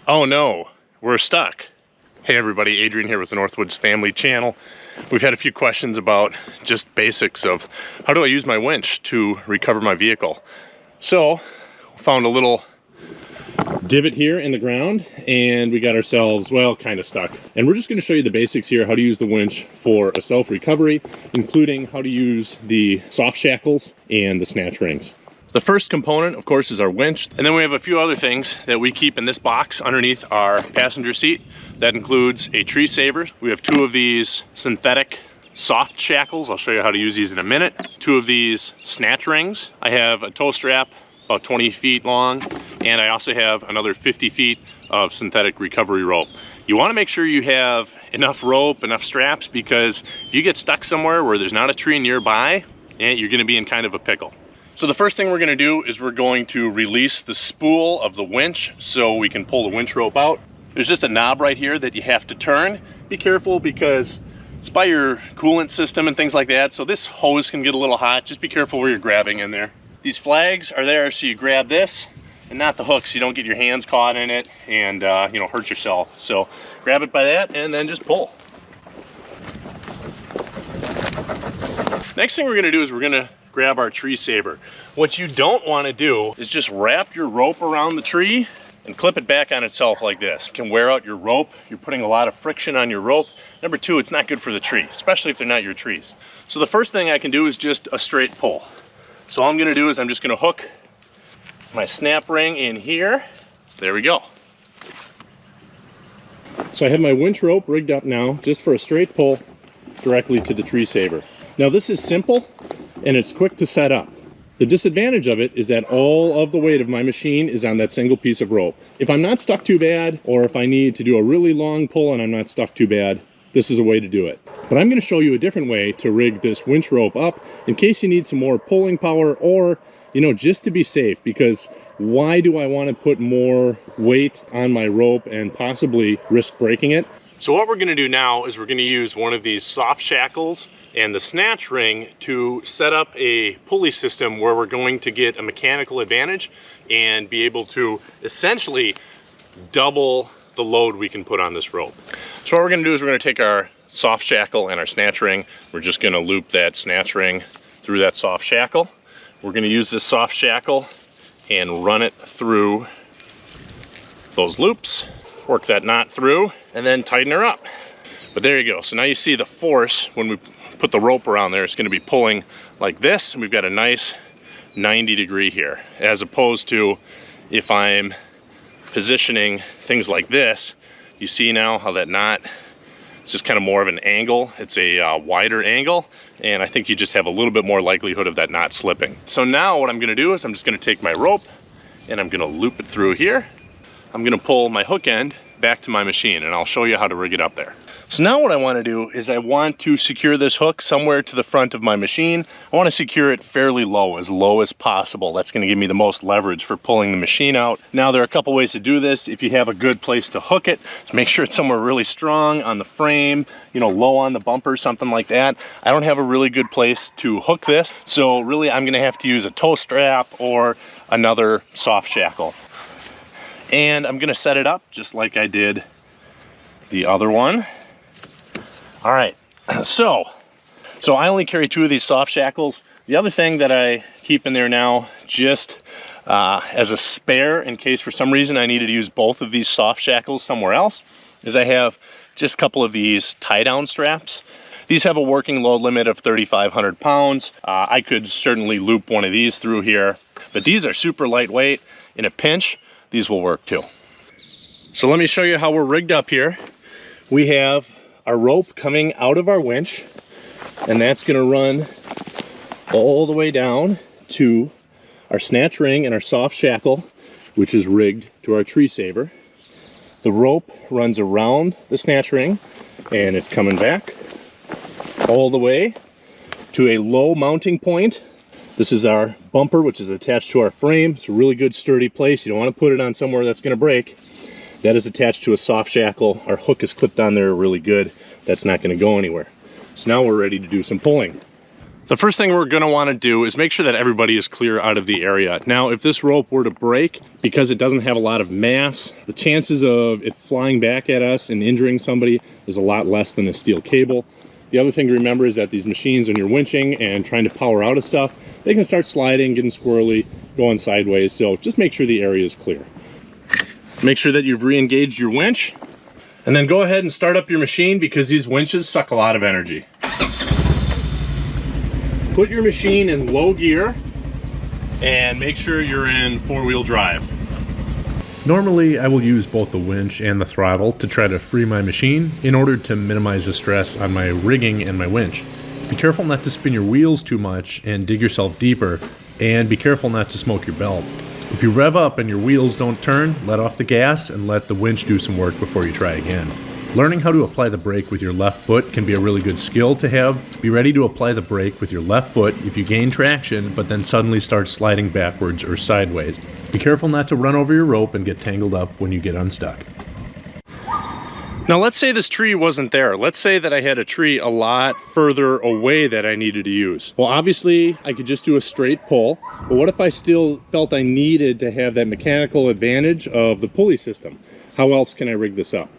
Oh no, we're stuck. Hey everybody, Adrian here with the Northwoods Family Channel. We've had a few questions about just basics of how do I use my winch to recover my vehicle. So, found a little divot here in the ground and we got ourselves, well, kind of stuck. And we're just going to show you the basics here, how to use the winch for a self-recovery, including how to use the soft shackles and the snatch rings. The first component, of course, is our winch. And then we have a few other things that we keep in this box underneath our passenger seat. That includes a tree saver. We have 2 of these synthetic soft shackles. I'll show you how to use these in a minute. 2 of these snatch rings. I have a tow strap about 20 feet long, and I also have another 50 feet of synthetic recovery rope. You want to make sure you have enough rope, enough straps, because if you get stuck somewhere where there's not a tree nearby, you're going to be in kind of a pickle. So the first thing we're going to do is we're going to release the spool of the winch so we can pull the winch rope out. There's just a knob right here that you have to turn. Be careful because it's by your coolant system and things like that, so this hose can get a little hot. Just be careful where you're grabbing in there. These flags are there so you grab this and not the hook so you don't get your hands caught in it and hurt yourself. So grab it by that and then just pull. Next thing we're going to do is we're going to grab our tree saver. What you don't want to do is just wrap your rope around the tree and clip it back on itself like this. It can wear out your rope. You're putting a lot of friction on your rope. Number 2, it's not good for the tree, especially if they're not your trees. So the first thing I can do is just a straight pull. So all I'm going to do is I'm just going to hook my snap ring in here. There we go. So I have my winch rope rigged up now just for a straight pull directly to the tree saver. Now this is simple and it's quick to set up. The disadvantage of it is that all of the weight of my machine is on that single piece of rope. If I'm not stuck too bad, or if I need to do a really long pull and I'm not stuck too bad, this is a way to do it. But I'm going to show you a different way to rig this winch rope up in case you need some more pulling power, or just to be safe, because why do I want to put more weight on my rope and possibly risk breaking it? So what we're going to do now is we're going to use one of these soft shackles and the snatch ring to set up a pulley system where we're going to get a mechanical advantage and be able to essentially double the load we can put on this rope. So what we're going to do is we're going to take our soft shackle and our snatch ring. We're just going to loop that snatch ring through that soft shackle. We're going to use this soft shackle and run it through those loops, work that knot through, and then tighten her up. But there you go. So now you see the force when we put the rope around there. It's going to be pulling like this, and we've got a nice 90-degree here, as opposed to if I'm positioning things like this. You see now how that knot, it's just kind of more of an angle. It's a wider angle, and I think you just have a little bit more likelihood of that knot slipping. So now what I'm going to do is I'm just going to take my rope and I'm going to loop it through here. I'm going to pull my hook end back to my machine, and I'll show you how to rig it up there. So now what I want to do is I want to secure this hook somewhere to the front of my machine. I want to secure it fairly low as possible. That's going to give me the most leverage for pulling the machine out. Now there are a couple ways to do this. If you have a good place to hook it, so make sure it's somewhere really strong on the frame, low on the bumper, something like that. I don't have a really good place to hook this, so really I'm going to have to use a tow strap or another soft shackle. And I'm going to set it up just like I did the other one. All right, so I only carry 2 of these soft shackles. The other thing that I keep in there now, just as a spare in case for some reason I needed to use both of these soft shackles somewhere else, is I have just a couple of these tie-down straps. These have a working load limit of 3,500 pounds. I could certainly loop one of these through here, but these are super lightweight. In a pinch, these will work too. So let me show you how we're rigged up here. We have our rope coming out of our winch, and that's going to run all the way down to our snatch ring and our soft shackle, which is rigged to our tree saver. The rope runs around the snatch ring and it's coming back all the way to a low mounting point. This is our bumper, which is attached to our frame. It's a really good sturdy place. You don't want to put it on somewhere that's going to break. That is attached to a soft shackle. Our hook is clipped on there really good. That's not going to go anywhere. So now we're ready to do some pulling. The first thing we're gonna wanna do is make sure that everybody is clear out of the area. Now, if this rope were to break, because it doesn't have a lot of mass, the chances of it flying back at us and injuring somebody is a lot less than a steel cable. The other thing to remember is that these machines, when you're winching and trying to power out of stuff, they can start sliding, getting squirrely, going sideways. So just make sure the area is clear. Make sure that you've re-engaged your winch, and then go ahead and start up your machine because these winches suck a lot of energy. Put your machine in low gear and make sure you're in four-wheel drive. Normally, I will use both the winch and the throttle to try to free my machine in order to minimize the stress on my rigging and my winch. Be careful not to spin your wheels too much and dig yourself deeper, and be careful not to smoke your belt. If you rev up and your wheels don't turn, let off the gas and let the winch do some work before you try again. Learning how to apply the brake with your left foot can be a really good skill to have. Be ready to apply the brake with your left foot if you gain traction, but then suddenly start sliding backwards or sideways. Be careful not to run over your rope and get tangled up when you get unstuck. Now let's say this tree wasn't there. Let's say that I had a tree a lot further away that I needed to use. Well, obviously I could just do a straight pull, but what if I still felt I needed to have that mechanical advantage of the pulley system? How else can I rig this up?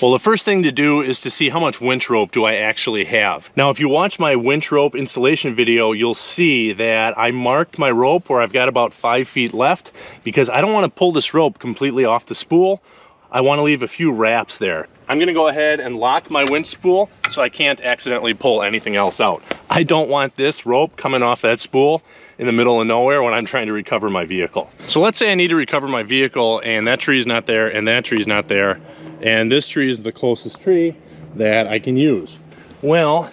Well, the first thing to do is to see how much winch rope do I actually have. Now, if you watch my winch rope installation video, you'll see that I marked my rope where I've got about 5 feet left because I don't want to pull this rope completely off the spool. I want to leave a few wraps there. I'm going to go ahead and lock my winch spool so I can't accidentally pull anything else out. I don't want this rope coming off that spool in the middle of nowhere when I'm trying to recover my vehicle. So let's say I need to recover my vehicle and that tree's not there and that tree's not there, and this tree is the closest tree that I can use. Well,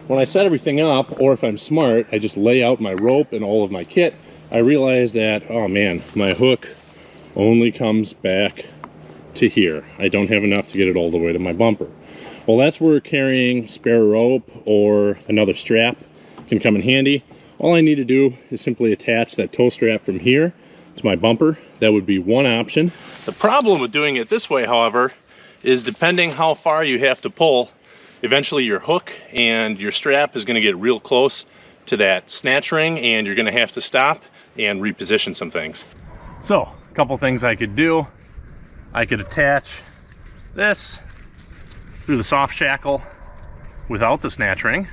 when I set everything up, or if I'm smart, I just lay out my rope and all of my kit, I realize that, oh man, my hook only comes back to here. I don't have enough to get it all the way to my bumper. Well, that's where carrying spare rope or another strap can come in handy. All I need to do is simply attach that tow strap from here to my bumper. That would be one option. The problem with doing it this way, however, is depending how far you have to pull, eventually your hook and your strap is going to get real close to that snatch ring and you're going to have to stop and reposition some things. So, a couple things I could do. I could attach this through the soft shackle without the snatch ring.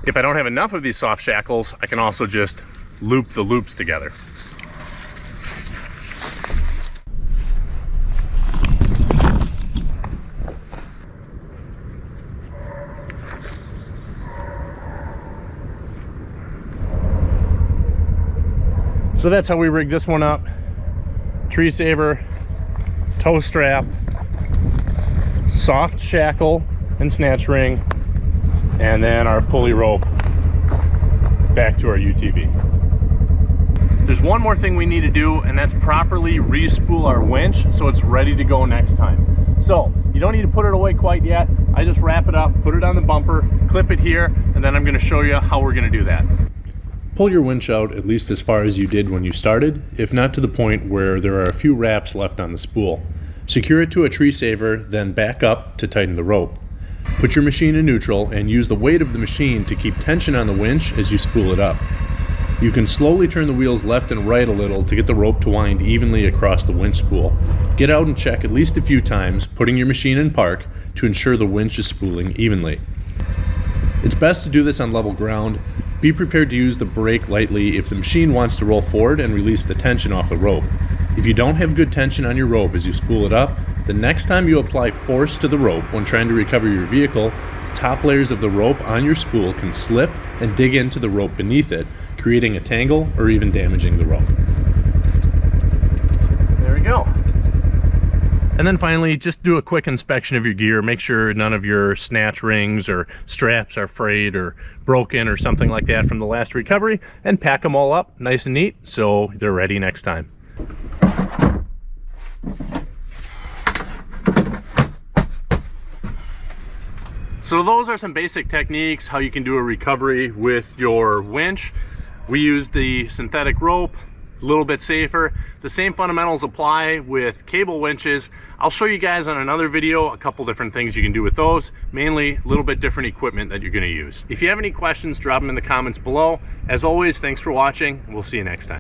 If I don't have enough of these soft shackles, I can also just loop the loops together. So that's how we rig this one up. Tree saver, tow strap, soft shackle and snatch ring, and then our pulley rope back to our UTV. There's one more thing we need to do, and that's properly re-spool our winch so it's ready to go next time. So you don't need to put it away quite yet. I just wrap it up, put it on the bumper, clip it here, and then I'm going to show you how we're going to do that. Pull your winch out at least as far as you did when you started, if not to the point where there are a few wraps left on the spool. Secure it to a tree saver, then back up to tighten the rope. Put your machine in neutral and use the weight of the machine to keep tension on the winch as you spool it up. You can slowly turn the wheels left and right a little to get the rope to wind evenly across the winch spool. Get out and check at least a few times, putting your machine in park to ensure the winch is spooling evenly. It's best to do this on level ground. Be prepared to use the brake lightly if the machine wants to roll forward and release the tension off the rope. If you don't have good tension on your rope as you spool it up, the next time you apply force to the rope when trying to recover your vehicle, the top layers of the rope on your spool can slip and dig into the rope beneath it, creating a tangle or even damaging the rope. There we go. And then finally, just do a quick inspection of your gear. Make sure none of your snatch rings or straps are frayed or broken or something like that from the last recovery, and pack them all up nice and neat so they're ready next time. So those are some basic techniques how you can do a recovery with your winch. We use the synthetic rope a little bit safer. The same fundamentals apply with cable winches. I'll show you guys on another video a couple different things you can do with those, mainly a little bit different equipment that you're going to use. If you have any questions, drop them in the comments below. As always, thanks for watching. We'll see you next time.